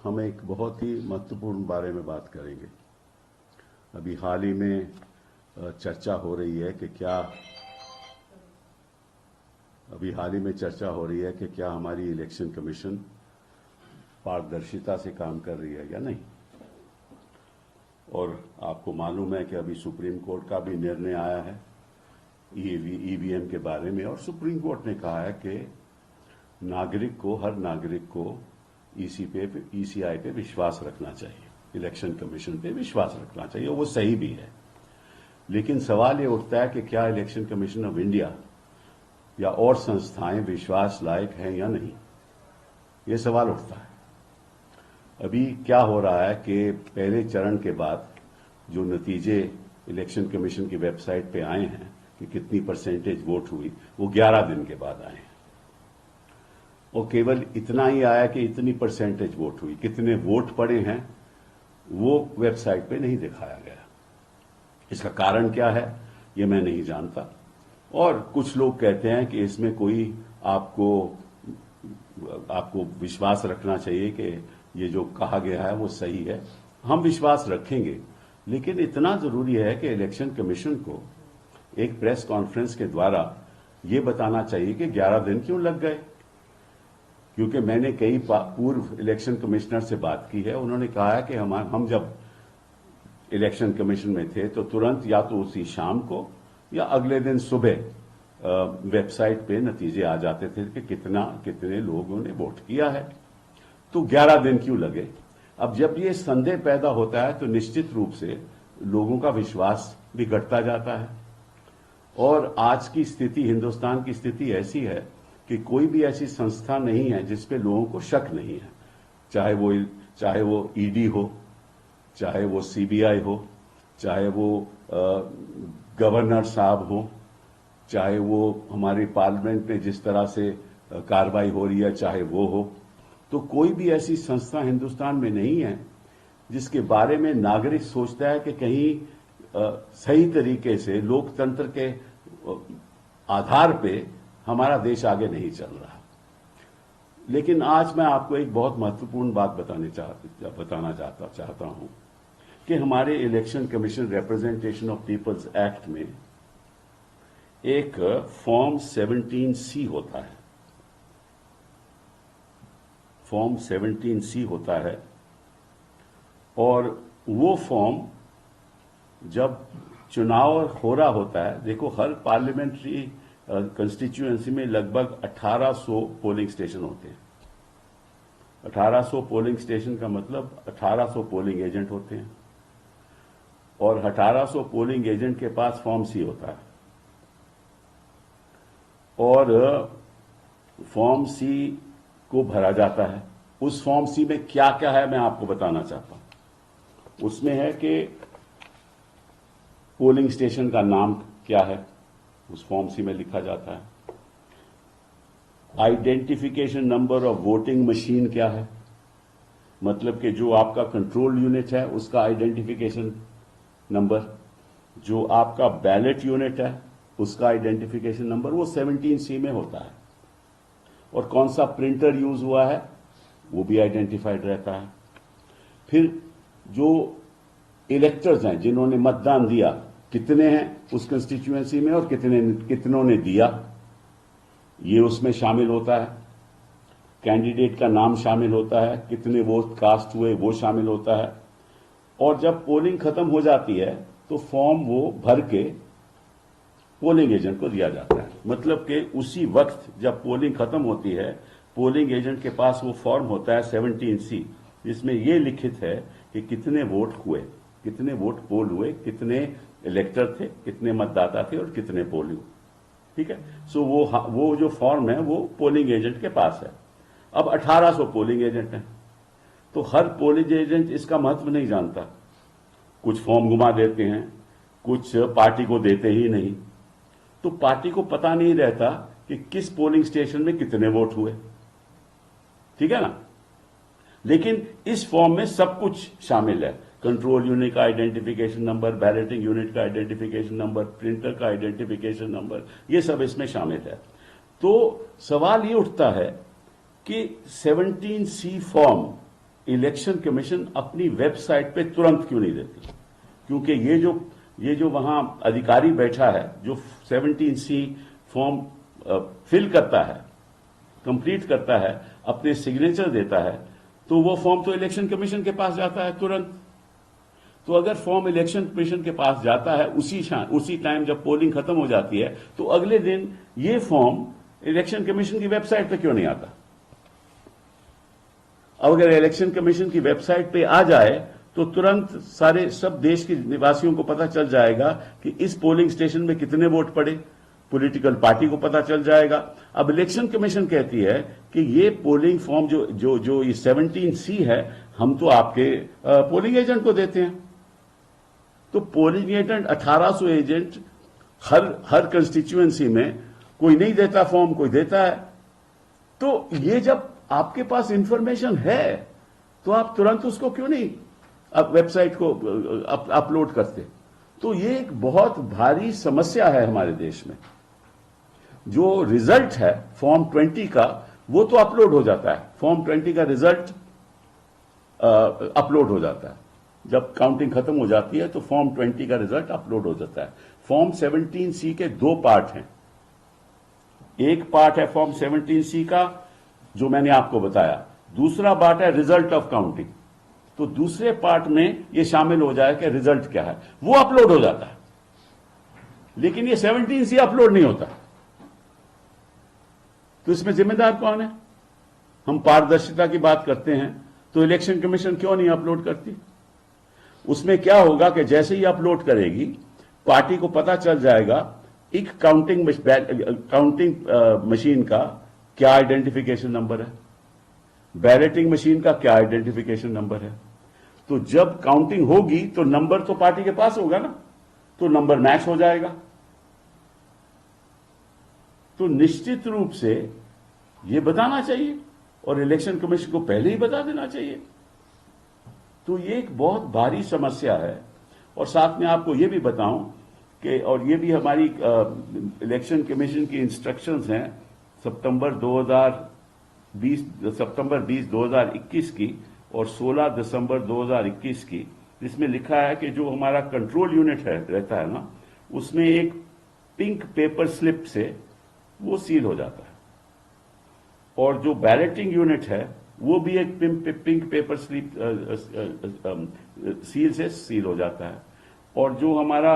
हम एक बहुत ही महत्वपूर्ण बारे में बात करेंगे। अभी हाल ही में चर्चा हो रही है कि क्या हमारी इलेक्शन कमीशन पारदर्शिता से काम कर रही है या नहीं। और आपको मालूम है कि अभी सुप्रीम कोर्ट का भी निर्णय आया है ईवीएम के बारे में, और सुप्रीम कोर्ट ने कहा है कि हर नागरिक को ईसीआई पे विश्वास रखना चाहिए, इलेक्शन कमीशन पे विश्वास रखना चाहिए, और वो सही भी है। लेकिन सवाल ये उठता है कि क्या इलेक्शन कमीशन ऑफ इंडिया या और संस्थाएं विश्वास लायक हैं या नहीं, ये सवाल उठता है। अभी क्या हो रहा है कि पहले चरण के बाद जो नतीजे इलेक्शन कमीशन की वेबसाइट पे आए हैं कि कितनी परसेंटेज वोट हुई, वो 11 दिन के बाद आए हैं, और केवल इतना ही आया कि इतनी परसेंटेज वोट हुई। कितने वोट पड़े हैं वो वेबसाइट पे नहीं दिखाया गया। इसका कारण क्या है ये मैं नहीं जानता, और कुछ लोग कहते हैं कि इसमें कोई आपको विश्वास रखना चाहिए कि ये जो कहा गया है वो सही है। हम विश्वास रखेंगे, लेकिन इतना जरूरी है कि इलेक्शन कमीशन को एक प्रेस कॉन्फ्रेंस के द्वारा ये बताना चाहिए कि 11 दिन क्यों लग गए। क्योंकि मैंने कई पूर्व इलेक्शन कमिश्नर से बात की है, उन्होंने कहा है कि हम जब इलेक्शन कमीशन में थे तो तुरंत या तो उसी शाम को या अगले दिन सुबह वेबसाइट पे नतीजे आ जाते थे कि कितने लोगों ने वोट किया है। तो 11 दिन क्यों लगे। अब जब ये संदेह पैदा होता है तो निश्चित रूप से लोगों का विश्वास भी घटता जाता है। और आज की स्थिति, हिंदुस्तान की स्थिति ऐसी है कि कोई भी ऐसी संस्था नहीं है जिसपे लोगों को शक नहीं है, चाहे वो ईडी हो, चाहे वो सीबीआई हो, चाहे वो गवर्नर साहब हो, चाहे वो हमारी पार्लियामेंट में जिस तरह से कार्रवाई हो रही है चाहे वो हो। तो कोई भी ऐसी संस्था हिंदुस्तान में नहीं है जिसके बारे में नागरिक सोचता है कि कहीं सही तरीके से लोकतंत्र के आधार पे हमारा देश आगे नहीं चल रहा। लेकिन आज मैं आपको एक बहुत महत्वपूर्ण बात बताना चाहता हूं कि हमारे election commission representation of people's act में एक फॉर्म 17C होता है। फॉर्म 17C होता है, और वो फॉर्म जब चुनाव हो रहा होता है, देखो हर पार्लियामेंट्री कंस्टिट्यूएंसी में लगभग 1800 पोलिंग स्टेशन होते हैं। 1800 पोलिंग स्टेशन का मतलब 1800 पोलिंग एजेंट होते हैं, और 1800 पोलिंग एजेंट के पास फॉर्म सी होता है। और फॉर्म सी को भरा जाता है। उस फॉर्म सी में क्या क्या है मैं आपको बताना चाहता हूं। उसमें है कि पोलिंग स्टेशन का नाम क्या है, उस फॉर्म सी में लिखा जाता है। Identification number of voting machine क्या है, मतलब कि जो आपका कंट्रोल यूनिट है उसका आइडेंटिफिकेशन नंबर, जो आपका बैलेट यूनिट है उसका आइडेंटिफिकेशन नंबर, वो 17C में होता है। और कौन सा प्रिंटर यूज हुआ है वो भी आइडेंटिफाइड रहता है। फिर जो इलेक्टर्स हैं जिन्होंने मतदान दिया, कितने हैं उस कंस्टिट्यूएंसी में और कितनों ने दिया, ये उसमें शामिल होता है। कैंडिडेट का नाम शामिल होता है, कितने वोट कास्ट हुए वो शामिल होता है। और जब पोलिंग खत्म हो जाती है तो फॉर्म वो भर के पोलिंग एजेंट को दिया जाता है। मतलब कि उसी वक्त जब पोलिंग खत्म होती है, पोलिंग एजेंट के पास वो फॉर्म होता है 17C, जिसमें ये लिखित है कि कितने वोट हुए, कितने वोट पोल हुए, कितने इलेक्टर थे, कितने मतदाता थे और कितने पोल हुए। ठीक है। सो वो जो फॉर्म है वो पोलिंग एजेंट के पास है। अब 1800 पोलिंग एजेंट हैं, तो हर पोलिंग एजेंट इसका महत्व नहीं जानता। कुछ फॉर्म घुमा देते हैं, कुछ पार्टी को देते ही नहीं, तो पार्टी को पता नहीं रहता कि किस पोलिंग स्टेशन में कितने वोट हुए। ठीक है ना। लेकिन इस फॉर्म में सब कुछ शामिल है। कंट्रोल यूनिट का आइडेंटिफिकेशन नंबर, बैलेटिंग यूनिट का आइडेंटिफिकेशन नंबर, प्रिंटर का आइडेंटिफिकेशन नंबर, ये सब इसमें शामिल है। तो सवाल ये उठता है कि 17C फॉर्म इलेक्शन कमीशन अपनी वेबसाइट पे तुरंत क्यों नहीं देती? क्योंकि ये जो वहां अधिकारी बैठा है जो 17C फॉर्म फिल करता है, कंप्लीट करता है, अपने सिग्नेचर देता है, तो वो फॉर्म तो इलेक्शन कमीशन के पास जाता है तुरंत। तो अगर फॉर्म इलेक्शन कमीशन के पास जाता है उसी टाइम जब पोलिंग खत्म हो जाती है, तो अगले दिन ये फॉर्म इलेक्शन कमीशन की वेबसाइट पे क्यों नहीं आता? अब अगर इलेक्शन कमीशन की वेबसाइट पे आ जाए तो तुरंत सब देश के निवासियों को पता चल जाएगा कि इस पोलिंग स्टेशन में कितने वोट पड़े, पॉलिटिकल पार्टी को पता चल जाएगा। अब इलेक्शन कमीशन कहती है कि ये पोलिंग फॉर्म जो ये 17C है, हम तो आपके पोलिंग एजेंट को देते हैं। तो पोलिंग एजेंट 1800 एजेंट हर कंस्टिट्यूएंसी में, कोई नहीं देता फॉर्म, कोई देता है। तो ये जब आपके पास इंफॉर्मेशन है तो आप तुरंत उसको क्यों नहीं अब वेबसाइट को अपलोड करते? तो ये एक बहुत भारी समस्या है हमारे देश में। जो रिजल्ट है फॉर्म 20 का, वो तो अपलोड हो जाता है, फॉर्म 20 का रिजल्ट अपलोड हो जाता है। जब काउंटिंग खत्म हो जाती है तो फॉर्म 20 का रिजल्ट अपलोड हो जाता है। फॉर्म 17C के 2 पार्ट हैं। एक पार्ट है फॉर्म 17C का जो मैंने आपको बताया, दूसरा पार्ट है रिजल्ट ऑफ काउंटिंग। तो दूसरे पार्ट में ये शामिल हो जाए कि रिजल्ट क्या है, वो अपलोड हो जाता है। लेकिन ये 17C अपलोड नहीं होता। तो इसमें जिम्मेदार कौन है? हम पारदर्शिता की बात करते हैं तो इलेक्शन कमीशन क्यों नहीं अपलोड करती? उसमें क्या होगा कि जैसे ही अपलोड करेगी, पार्टी को पता चल जाएगा एक काउंटिंग मशीन का क्या आइडेंटिफिकेशन नंबर है, बैलेटिंग मशीन का क्या आइडेंटिफिकेशन नंबर है। तो जब काउंटिंग होगी तो नंबर तो पार्टी के पास होगा ना, तो नंबर मैच हो जाएगा। तो निश्चित रूप से यह बताना चाहिए और इलेक्शन कमीशन को पहले ही बता देना चाहिए। तो ये एक बहुत भारी समस्या है। और साथ में आपको यह भी बताऊं कि, और ये भी हमारी इलेक्शन कमीशन की इंस्ट्रक्शंस हैं सितंबर 20 2021 की और 16 दिसंबर 2021 की, जिसमें लिखा है कि जो हमारा कंट्रोल यूनिट रहता है ना, उसमें एक पिंक पेपर स्लिप से वो सील हो जाता है, और जो बैलेटिंग यूनिट है वो भी एक पिंक पेपर स्लिप सील से सील हो जाता है, और जो हमारा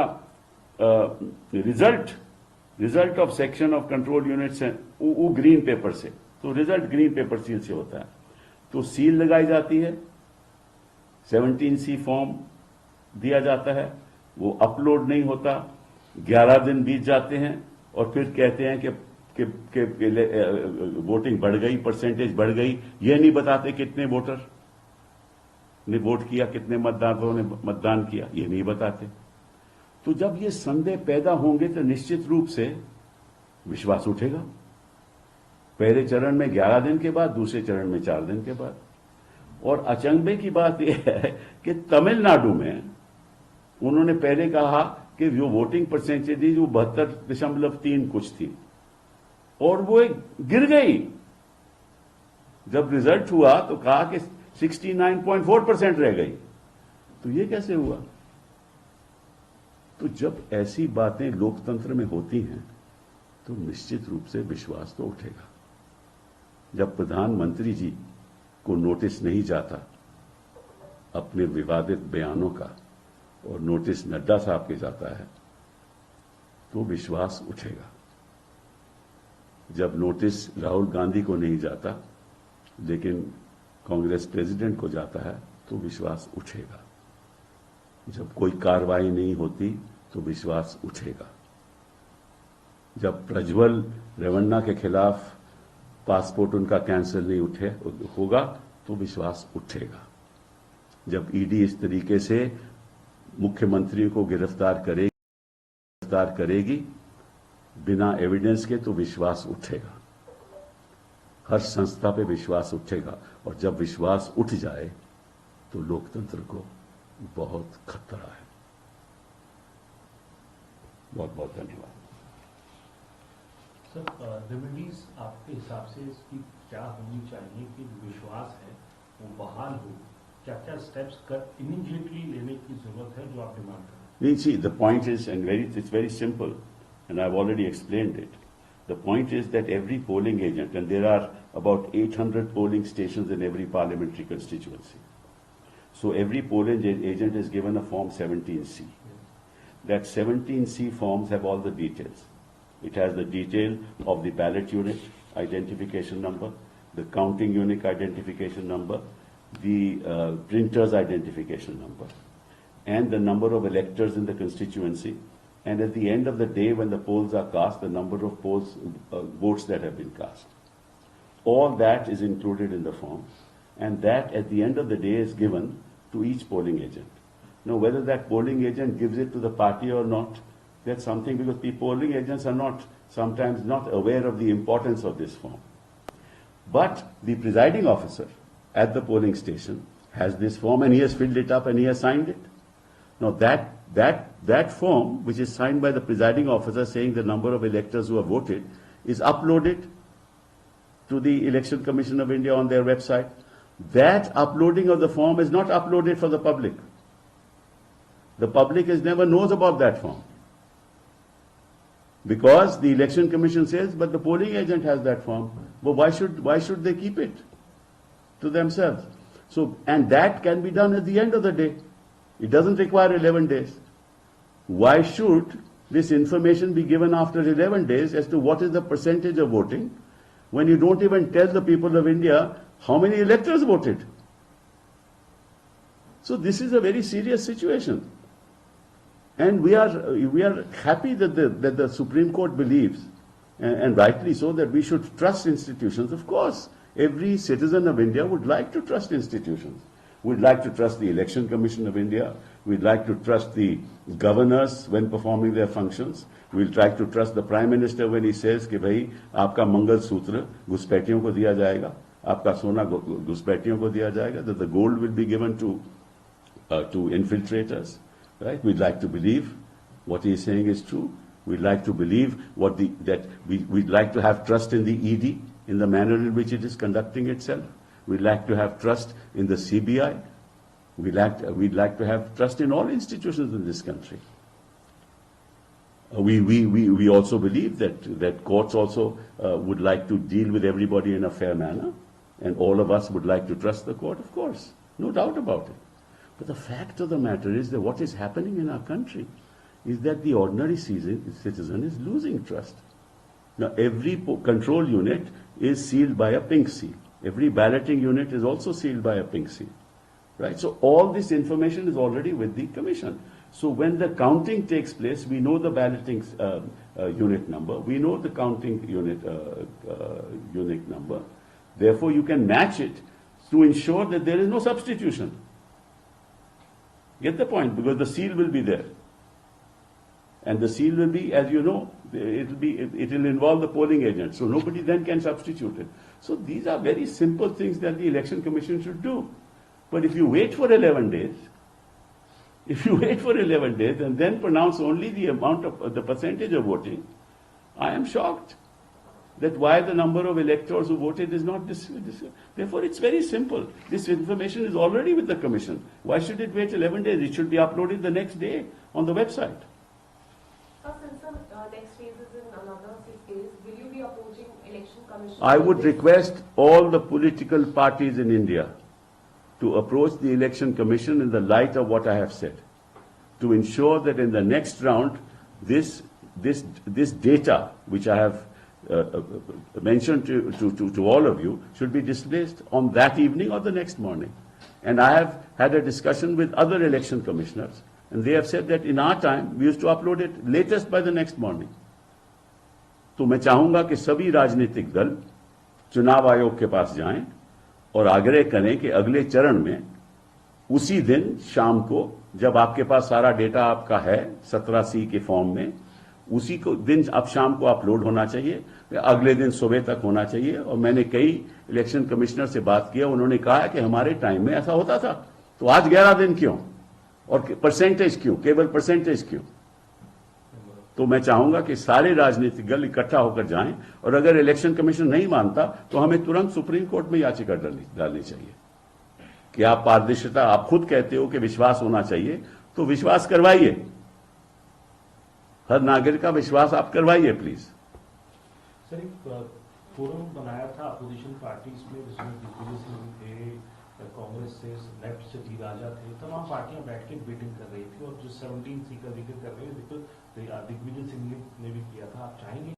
result of section of control units है वो ग्रीन पेपर से, तो रिजल्ट ग्रीन पेपर सील से होता है। तो सील लगाई जाती है, 17C फॉर्म दिया जाता है, वो अपलोड नहीं होता, 11 दिन बीत जाते हैं और फिर कहते हैं कि वोटिंग बढ़ गई, परसेंटेज बढ़ गई। यह नहीं बताते कितने वोटर ने वोट किया, कितने मतदाताओं ने मतदान किया, यह नहीं बताते। तो जब ये संदेह पैदा होंगे तो निश्चित रूप से विश्वास उठेगा। पहले चरण में 11 दिन के बाद, दूसरे चरण में 4 दिन के बाद। और अचंभे की बात यह है कि तमिलनाडु में उन्होंने पहले कहा कि जो वोटिंग परसेंटेज थी वो 72.3 कुछ थी, और वो गिर गई। जब रिजल्ट हुआ तो कहा कि 69.4% रह गई। तो ये कैसे हुआ? तो जब ऐसी बातें लोकतंत्र में होती हैं तो निश्चित रूप से विश्वास तो उठेगा। जब प्रधानमंत्री जी को नोटिस नहीं जाता अपने विवादित बयानों का, और नोटिस नड्डा साहब के जाता है, तो विश्वास उठेगा। जब नोटिस राहुल गांधी को नहीं जाता लेकिन कांग्रेस प्रेसिडेंट को जाता है, तो विश्वास उठेगा। जब कोई कार्रवाई नहीं होती तो विश्वास उठेगा। जब प्रज्वल रेवन्ना के खिलाफ पासपोर्ट उनका कैंसिल नहीं होगा तो विश्वास उठेगा। जब ईडी इस तरीके से मुख्यमंत्री को गिरफ्तार करेगी बिना एविडेंस के, तो विश्वास उठेगा। हर संस्था पे विश्वास उठेगा, और जब विश्वास उठ जाए तो लोकतंत्र को बहुत खतरा है। बहुत बहुत धन्यवाद। सर, रेमेडीज आपके हिसाब से इसकी क्या होनी चाहिए कि विश्वास है वो बहाल हो, क्या क्या स्टेप्स इमीडिएटली लेने की जरूरत है जो आप डिमांड कर रहे You see, the point is, and it's very simple, and I've already explained it. The point is that every polling agent, and there are about 800 polling stations in every parliamentary constituency. So every polling agent is given a form 17C. That 17C forms have all the details. It has the detail of the ballot unit identification number, the counting unit identification number, the printer's identification number, and the number of electors in the constituency, and at the end of the day when the polls are cast, the number of votes that have been cast. All that is included in the form, and that at the end of the day is given to each polling agent. Now, whether that polling agent gives it to the party or not, that's something, because the polling agents are sometimes not aware of the importance of this form. But the presiding officer at the polling station has this form, and he has filled it up and he has signed it. Now that form, which is signed by the presiding officer saying the number of electors who have voted, is uploaded to the Election Commission of India on their website. That uploading of the form is not uploaded for the public. The public never knows about that form, because the Election Commission says, but the polling agent has that form. But why should they keep it to themselves? So, and that can be done at the end of the day. It doesn't require 11 days. Why should this information be given after 11 days as to what is the percentage of voting, when you don't even tell the people of India how many electors voted? So this is a very serious situation. And we are happy that the Supreme Court believes, and rightly so, that we should trust institutions. Of course, every citizen of India would like to trust institutions. We'd like to trust the Election Commission of India. We'd like to trust the governors when performing their functions. We'll try to trust the Prime Minister when he says कि भाई आपका मंगल सूत्र घुसपैठियों को दिया जाएगा, आपका सोना घुसपैठियों को दिया जाएगा, that the gold will be given to infiltrators. Right? We'd like to believe what he is saying is true. We'd like to believe we'd like to have trust in the ED, in the manner in which it is conducting itself. We'd like to have trust in the CBI. We'd like to have trust in all institutions in this country. We also believe that courts also would like to deal with everybody in a fair manner, and all of us would like to trust the court, of course, no doubt about it. But the fact of the matter is that what is happening in our country is that the ordinary citizen is losing trust. Now, every control unit is sealed by a pink seal. Every balloting unit is also sealed by a pink seal. Right? So all this information is already with the Commission. So when the counting takes place, we know the balloting unit number, we know the counting unit number. Therefore, you can match it to ensure that there is no substitution. Get the point? Because the seal will be there. And the seal will be, as you know, it will involve the polling agent. So nobody then can substitute it. So these are very simple things that the Election Commission should do. But if you wait for 11 days, and then pronounce only the amount of the percentage of voting, I am shocked that why the number of electors who voted is not Therefore, it's very simple. This information is already with the Commission. Why should it wait 11 days? It should be uploaded the next day on the website. Since the next phase is in another 6 days, will you be approaching Election Commission? I would request all the political parties in India to approach the Election Commission in the light of what I have said, to ensure that in the next round, this data, which I have mentioned to all of you, should be displayed on that evening or the next morning. And I have had a discussion with other election commissioners, and they have said that in our time, we used to upload it latest by the next morning. तो मैं चाहूंगा कि सभी राजनीतिक दल चुनाव आयोग के पास जाएं और आग्रह करें कि अगले चरण में उसी दिन शाम को, जब आपके पास सारा डेटा आपका है 17C के फॉर्म में, उसी को दिन अब शाम को अपलोड होना चाहिए, अगले दिन सुबह तक होना चाहिए. और मैंने कई इलेक्शन कमिश्नर से बात किया, उन्होंने कहा कि हमारे टाइम में ऐसा होता था, तो आज 11 दिन क्यों, और परसेंटेज क्यों, केवल परसेंटेज क्यों. तो मैं चाहूंगा कि सारे राजनीतिक दल इकट्ठा होकर जाएं, और अगर इलेक्शन कमीशन नहीं मानता तो हमें तुरंत सुप्रीम कोर्ट में याचिका डालनी चाहिए. कि आप पारदर्शिता, आप खुद कहते हो कि विश्वास होना चाहिए, तो विश्वास करवाइए, हर नागरिक का विश्वास आप करवाइए प्लीज। सर, एक फोरम बनाया था अपोजिशन पार्टीज में, जिसमें दिग्विजय सिंह थे, कांग्रेस से लेफ्ट से डी राजा थे, तमाम पार्टियां बैठ के डिबेटिंग कर रही थी और जो 17 सी का जिक्र कर रहे हैं, दिग्विजय सिंह ने भी किया था। आप चाहेंगे